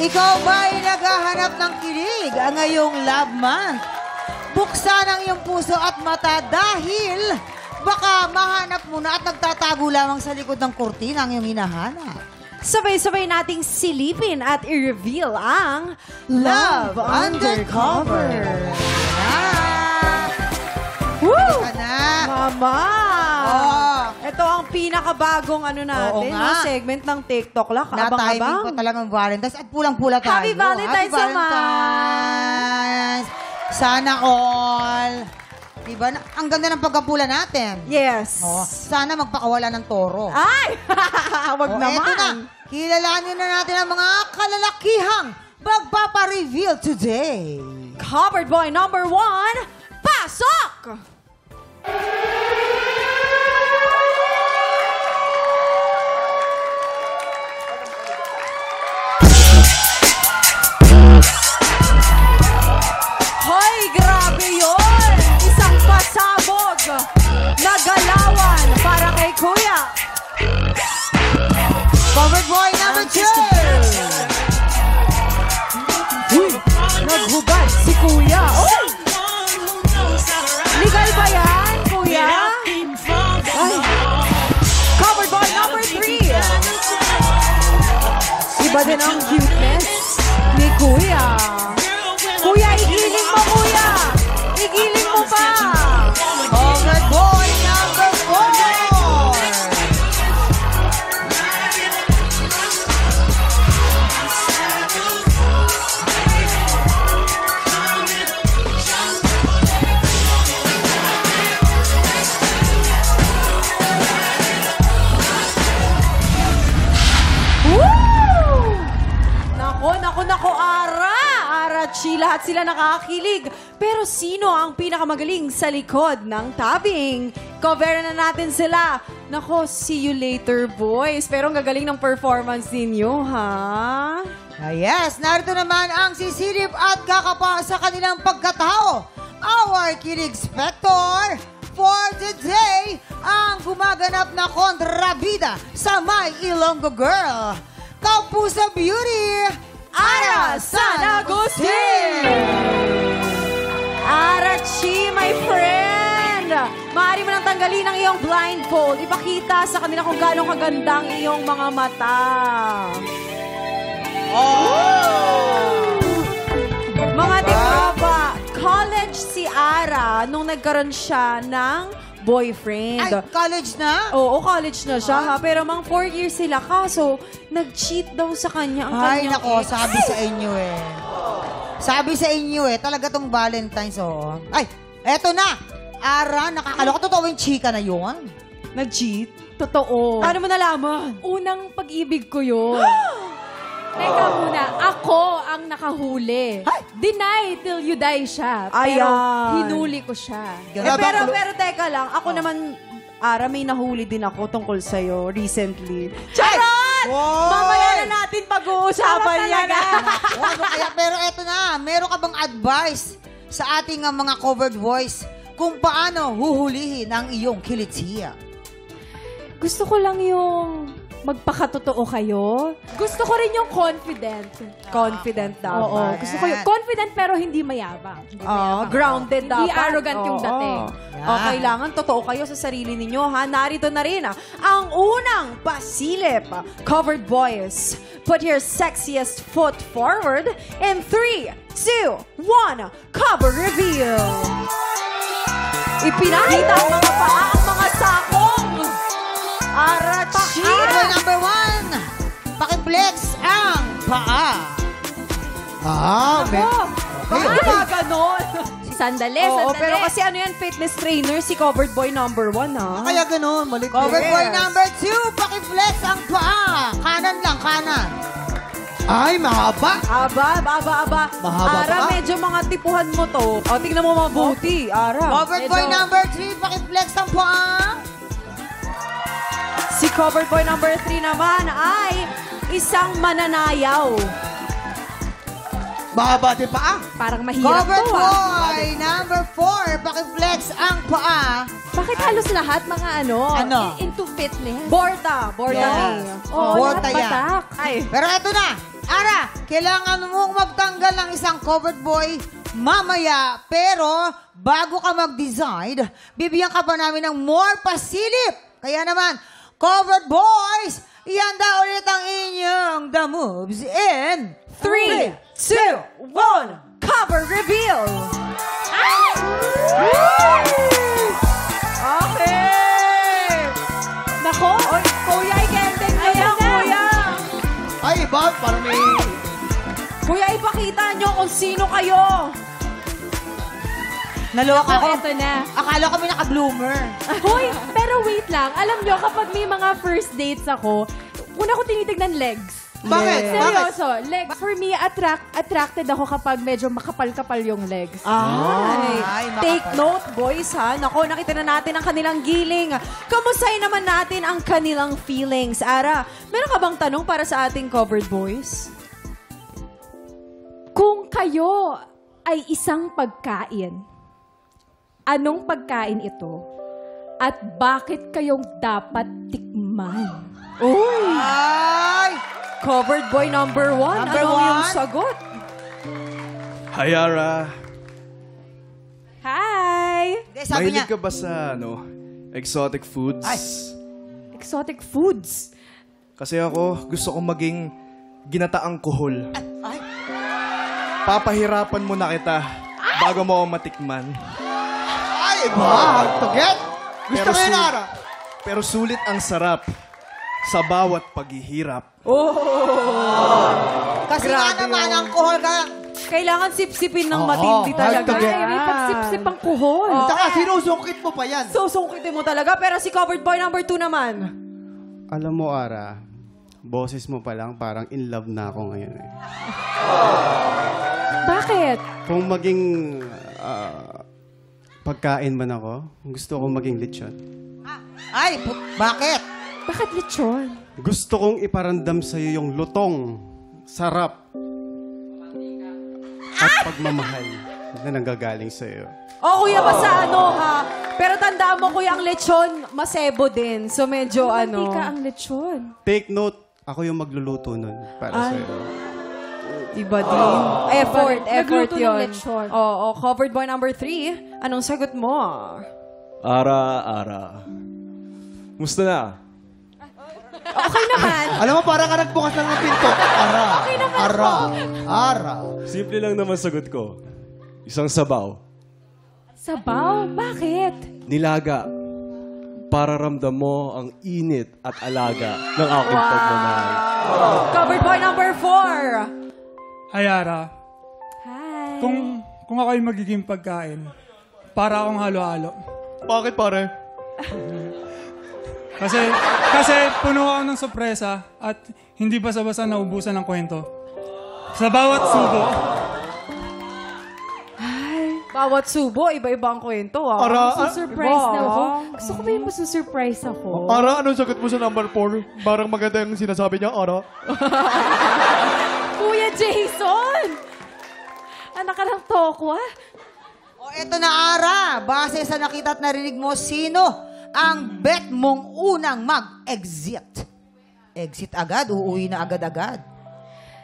Ikaw ba'y naghahanap ng kilig ngayong Love Month? Buksan ang iyong puso at mata dahil baka mahanap mo na at nagtatago lamang sa likod ng kurtina ang iyong hinahanap. Sabay-sabay nating silipin at i-reveal ang Love Undercover. Woo! Ka na. Mama! Oo. Ito ang pinakabagong natin, nga. segment ng TikTok lang. Na-timing Kaabang-abang. ko talagang Valentine's at pulang-pula tayo. Happy Valentine's, Happy Valentine's. Sana all. Diba? Ang ganda ng pagkapula natin. Yes. Oh, sana magpakawala ng toro. Ay! Wag Oh, naman. eto na. Kilalanin na natin ang mga kalalakihang magpapareveal today. Covered boy number 1, pasok! Hoy, grabe yun! Isang pasabog na galawan para kay Kuya. Covered boy number 2. Uy, naghubad si Kuya. Uy! Legal ba yan, Kuya? Ay. Covered boy number 3. Iba din ang cuteness ni Kuya. Kuya, igiling mo, Kuya! Igiling mo pa! Covered boy number 4. Nako, Ara, Chi, lahat sila nakakakilig. Pero sino ang pinakamagaling sa likod ng tabing? Cover na natin sila. Nako, see you later, boys. Pero ang gagaling ng performance ninyo, ha? Yes, narito naman ang sisilip at kakapa sa kanilang pagkatao. Our Kilig Spector for today, ang gumaganap na kontrabida sa My Ilonggo Girl. Kapusa Beauty, Ara San Agustin! Arachi, my friend! Maaari mo nang tanggalin ang iyong blindfold. Ipakita sa kanila kung gaano kaganda ang iyong mga mata. Mga tikaba, college si Ara nung nagkaroon siya ng boyfriend. Ay, college na? Oo, college na siya ha. Pero mga 4 years sila. Kaso, nag-cheat daw sa kanya ang Ay, kanyang nako, ex. sabi sa inyo eh. Sabi sa inyo eh, talaga tong Valentine's, oh. Ay, eto na! Ara, nakakaloka. Totoo yung chika na yun? Nag-cheat? Totoo. Paano mo nalaman? Unang pag-ibig ko yun. Teka muna, ako ang nakahuli. Deny till you die siya. Pero Ayan. hinuli ko siya. Pero teka lang, ako naman, Ara, may nahuli din ako tungkol sa'yo recently. Charot! Wow! Mamaya na natin pag-uusapan yan. Ano kaya? Pero eto na, meron ka bang advice sa ating mga covered voice kung paano huhulihin ang iyong kilitiya? Gusto ko lang yung magpakatotoo kayo. Gusto ko rin yung confident. Confident dapat. Oo. Gusto ko yung confident pero hindi mayabang. Grounded dapat. Hindi arrogant yung dating. Kailangan totoo kayo sa sarili ninyo, ha? Narito na rin, ang unang pasilip. Covered boys, put your sexiest foot forward in 3, 2, 1, cover reveal. Ipinakita ang mga paa, ang mga sakong. Arachi. Cover number 1, pakiflex ang paa. Bakit ganon? Sandali, Oo, sandali. pero kasi ano yan, fitness trainer, si covered boy number 1, ha? Kaya ganun, mali. Covered boy number 2, pakiflex ang paa. Kanan lang, kanan. Ay, mahaba. Aba. Mahaba Ara, pa. medyo mga tipuhan mo to. O, tingnan mo mabuti, Ara. Covered boy number 3, pakiflex ang paa. Si covered boy number 3 naman ay isang mananayaw. Mahaba din pa. Parang mahirap Covered to boy number 4, pakiflex ang paa. Bakit halos lahat mga Ano? into fitness? Borta Yes. me. Oo, Borta lahat yan. batak. Ay, Pero eto na, Ara, kailangan mong magtanggal ng isang covered boy mamaya. Pero, bago ka mag-decide, bibigyan ka pa namin ng more pasilip. Kaya naman, covered boys, ihanda ulit ang inyong The Moves in 3, 2, 1, cover reveal! Okay! Nako, Kuya, ikending nyo Ayan, na. kuya! Ay, iba. Parang may... Kuya, ipakita nyo kung sino kayo! Naloka Ako, ko. eto na. Akala ko may naka-bloomer. Hoy, pero wait lang. Alam nyo, kapag may mga first dates ako, una ko tinitignan legs. Bakit? Seryoso, legs. For me, attracted ako kapag medyo makapal-kapal yung legs. Ay, Ay, take makapal. note, boys, ha? Nako, nakita na natin ang kanilang giling. Kamustahin naman natin ang kanilang feelings. Ara, meron ka bang tanong para sa ating covered boys? Kung kayo ay isang pagkain, anong pagkain ito? At bakit kayong dapat tikman? Uy! Ay! Covered boy number 1. Number Ano yung one? sagot? Hi, Ara. Hi! Hindi, sabi niya, Mahilig ka ba sa, exotic foods? Ay. Exotic foods. Kasi ako, gusto kong maging ginataang kuhol. ay, Papahirapan mo na kita bago mo ako matikman. Ay, iba. Hard to get. Gusto Pero ko yun, su- Ara. Pero sulit ang sarap sa bawat paghihirap. kasi nga Grabe naman, yun. ang kohol ka. Kailangan sipsipin ng Oo, matindi hard talaga. to get. Ay, may pagsipsip ang kuhol. Tsaka sinusungkit mo pa yan. Susungkitin mo talaga. Pero si covered boy number 2 naman. Alam mo, Ara, boses mo pa lang parang in love na ako ngayon eh. Bakit? Kung maging pagkain man ako, gusto kong maging lechon. Ay, bakit? Bakit lechon? Gusto kong iparandam sa iyo yung lutong, sarap, at pagmamahal na nanggagaling sa iyo. O kuya, basta ano ha. Pero tandaan mo kuya, ang lechon, masebo din. So medyo Hindi ka ano. ang lechon. Take note, ako yung magluluto nun para sa iyo. Iba din. Effort Nagluto ng yun. lechon. Oo, covered boy number 3. Anong sagot mo? Ara. Musta na? Okay naman. Alam mo, parang ka nagbukas lang ng pinto. Ara. Simple lang naman sagot ko. Isang sabaw. Sabaw? Bakit? Nilaga. Para ramdam mo ang init at alaga ng aking pagmamahal. Covered boy number 4. Ay, Ara, Hi. kung ako ay magiging pagkain, para akong halo-halo. Bakit, pare? Kasi puno ako ng sorpresa at hindi basa-basa naubusan ng kwento. Sa bawat subo, Bawat subo, iba-iba ang kwento ah. Surprise Iba, na ako. ah. Gusto ko ba yung masusurprise ako? Ara, anong sagot mo sa number 4? Parang maganda yung sinasabi niya, Ara. Kuya Jason! Anak ka ng tokwa? O eto na, Ara. Base sa nakita at narinig mo, sino ang bet mong unang mag-exit? Exit agad? Uuwi na agad-agad?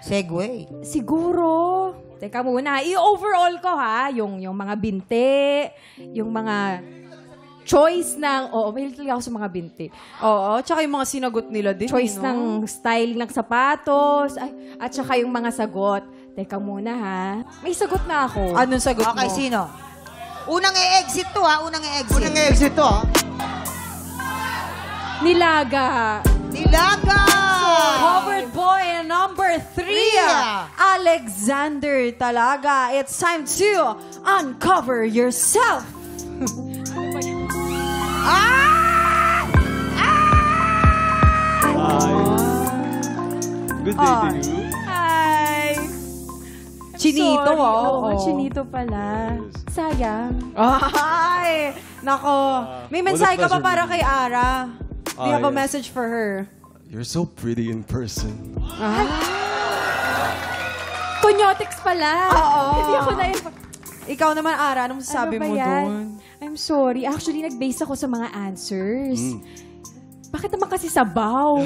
Segway. Siguro. Teka muna, i-overall ko ha, yung mga binte, yung mga choice ng, mahilig talaga ako sa mga binti. Oo, tsaka yung mga sinagot nila din. Choice no? ng style ng sapatos, at saka yung mga sagot. Teka muna ha, may sagot na ako. Anong sagot Okay, mo? sino? Unang e-exit to ha, unang e-exit. Unang exit to, ha? Nilaga. Nilaga! Covered boy number 3, Tria. Alexander Talaga. It's time to uncover yourself. Good day to you. Hi! Chinito, Sorry. Oo, oh. chinito pala. Sayang. Ay! Nako. May mensahe ka pa pleasure para meeting kay Ara? Do you have a yes. message for her? You're so pretty in person. Conyotics pala. Oo. Hindi ako na Ikaw naman, Ara, anong masasabi Ano ba mo yan? doon? I'm sorry. Actually, nag-base ako sa mga answers. bakit naman kasi sabaw?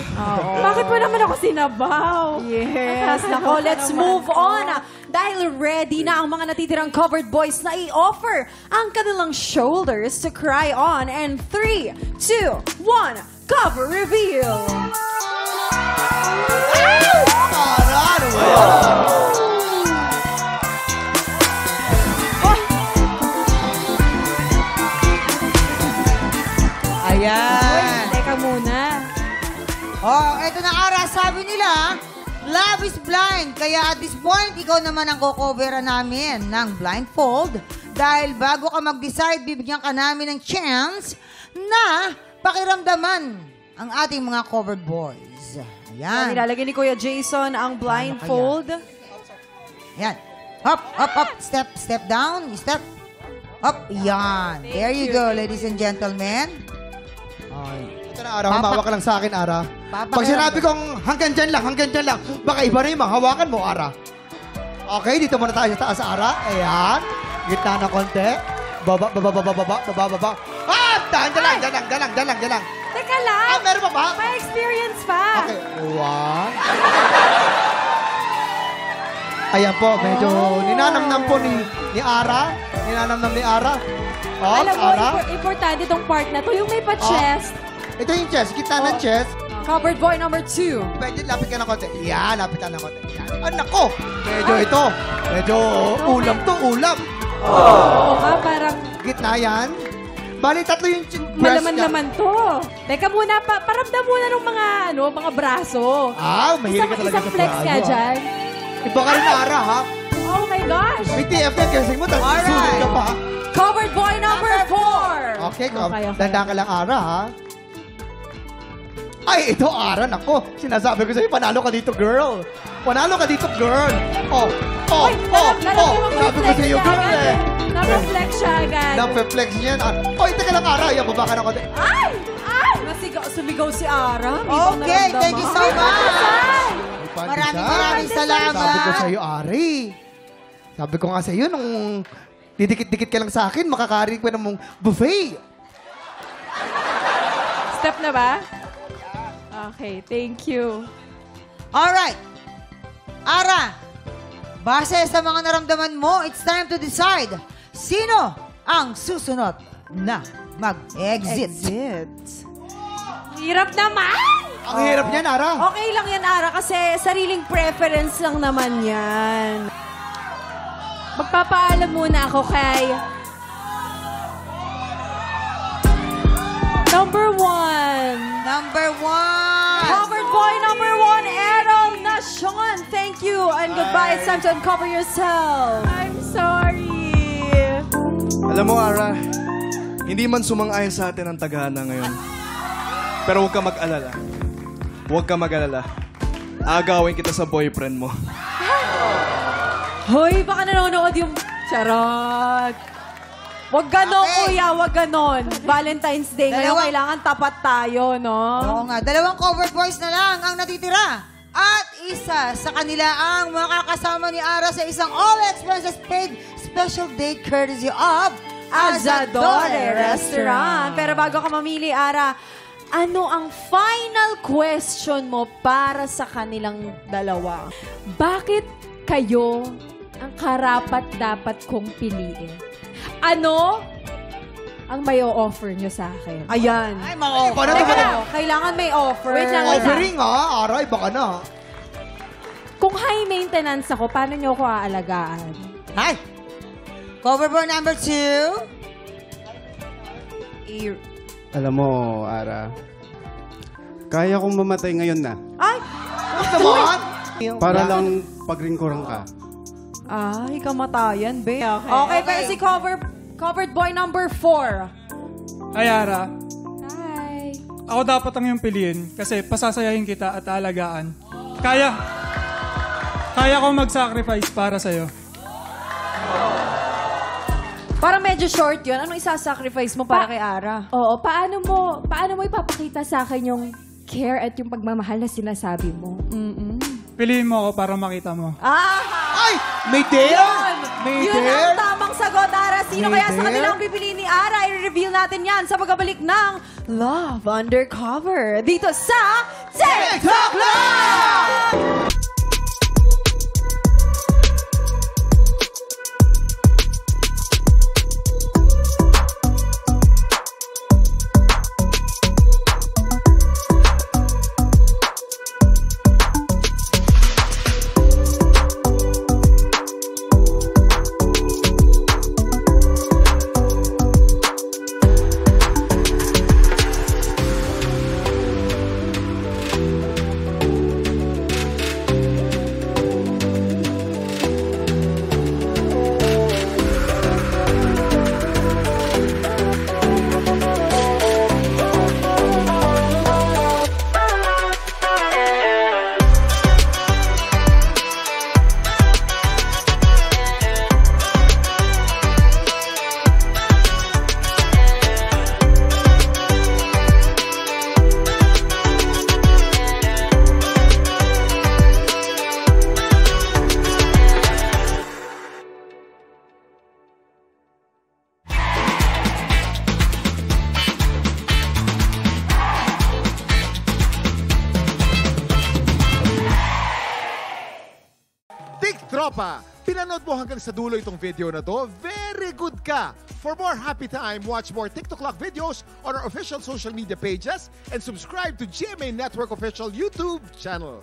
Bakit mo naman ako sinabaw? Yes. Nako, let's move on. Dahil ready na ang mga natitirang covered boys na i-offer ang kanilang shoulders to cry on. And 3, 2, 1, cover reveal! Ara, ano ba yan? Ayan. Teka muna. Oh, eto na Ara, sabi nila, love is blind. Kaya at this point, ikaw naman ang kukoveran namin ng blindfold. Dahil bago ka mag-decide, bibigyan ka namin ng chance na pakiramdaman ang ating mga covered boys. Ayan. Nilalagay ni Kuya Jason ang blindfold. Ayan. Up, up, up. Step, step down. Step. Up. Yan. There you go, ladies and gentlemen. Ito na, Ara. Humawak ka lang sa akin, Ara. Papakiramdam. Pag sinabi kong hanggang dyan lang, baka iba na yung mahawakan mo, Ara. Okay, dito muna tayo sa taas, Ara. Ayan. Gitna na konti. Baba. Ah! Dyan lang. Teka lang. Ah, meron pa ba? May experience pa. Okay. One. Ayan po, medyo ninanamnam po ni Ara. Ninanamnam ni Ara. Oh, Alam mo, Ara. importante itong part na to. Yung may pa-chest. Ito yung chest. Gitna ng chest. Covered boy number 2. Pwede lapit ka ng konti. Yan, lapit ka ng konti. Yan. Ah, nako! Medyo ito. Medyo ulam to, ulam. Oo nga, parang Gitna yan. Bali, tatlo yung breast niya. malaman-laman to. Teka muna, paramdam muna ng mga braso. Ah, mahilig ka talaga Isang sa flex braso, nga ah. dyan. Iba ka rin na, Ara, ha? Oh my gosh. May TF yan, kasi mo, tapos susunod ka pa. Covered boy number 4. Okay, Okay. Tanda ka lang, Ara, ha? Ay, ito, Ara, nako. Sinasabi ko sa'yo, panalo ka dito, girl. Panalo ka dito, girl. Oh. Sabi ko sa'yo, girl, eh. Naka-flex siya agad. Napeflex niyan. Oy, teka lang, Ara. Yan, baba ka ng konti. Ay! Ay! Sumigaw si Ara. Okay, thank you so much. Maraming salamat. Sabi ko sa'yo, Ari. Sabi ko nga sa'yo, nung didikit-dikit ka lang sa akin, makakarin ko ng buffet. Step na ba? Okay, thank you. Alright. Ara, base sa mga naramdaman mo, it's time to decide sino ang susunod na mag-exit. Hirap naman! Ang hirap niyan, Ara. Okay lang yan, Ara, kasi sariling preference lang naman yan. Magpapaalam muna ako kay number 1. Number 1. Covered boy number 1, Errol Nashon. Thank you and goodbye. It's time to uncover yourself. I'm sorry. Alam mo, Ara, hindi man sumang-ayon sa atin ang tagahana ngayon. Pero huwag ka mag-alala. Huwag ka mag-alala. Agawin kita sa boyfriend mo. Hoy, baka nanonood yung... Charot. Wag ganon, Okay. kuya. Wag ganon. Valentine's Day. Ngayon, Dalawa. kailangan tapat tayo, no? Oo nga, 2 covered boys na lang ang natitira. At isa sa kanila ang makakasama ni Ara sa isang all-expenses paid special date courtesy of Azadore Restaurant. Pero bago ka mamili, Ara, ano ang final question mo para sa kanilang dalawa? Bakit kayo ang karapat-dapat kong piliin? Ano ang may offer nyo sa akin? Ayan. Ay, mga Paano Teka naman? lang, kailangan may offer. Wait lang, wait lang. Offering, ha? Ara, iba ka na. Kung high maintenance ako, paano nyo ako aalagaan? Hi! Cover boy number 2. Alam mo, Ara, kaya kong mamatay ngayon na. Ay! Naman? Para lang pagringkuran ka. Ay, kamatayan, be. Okay, pero si covered boy number 4. Ay, Ara, Hi. ako dapat ang iyong piliin kasi pasasayahin kita at aalagaan. Kaya ko mag-sacrifice para sa'yo. Parang medyo short yun. Anong isasacrifice mo para kay Ara? Oo, paano mo ipapakita sa akin yung care at yung pagmamahal na sinasabi mo? Piliin mo ako para makita mo. Ah! Ay! May dare! May Yun dare! ang tamang sagot, Ara. Sino May kaya sa dare? kanilang pipiliin ni Ara, i-reveal natin yan sa pagbabalik ng Love Undercover dito sa TikTok Live! Tropa, pinanood mo hanggang sa dulo itong video na to? Very good ka! For more happy time, watch more TikTok Lock videos on our official social media pages and subscribe to GMA Network official YouTube channel.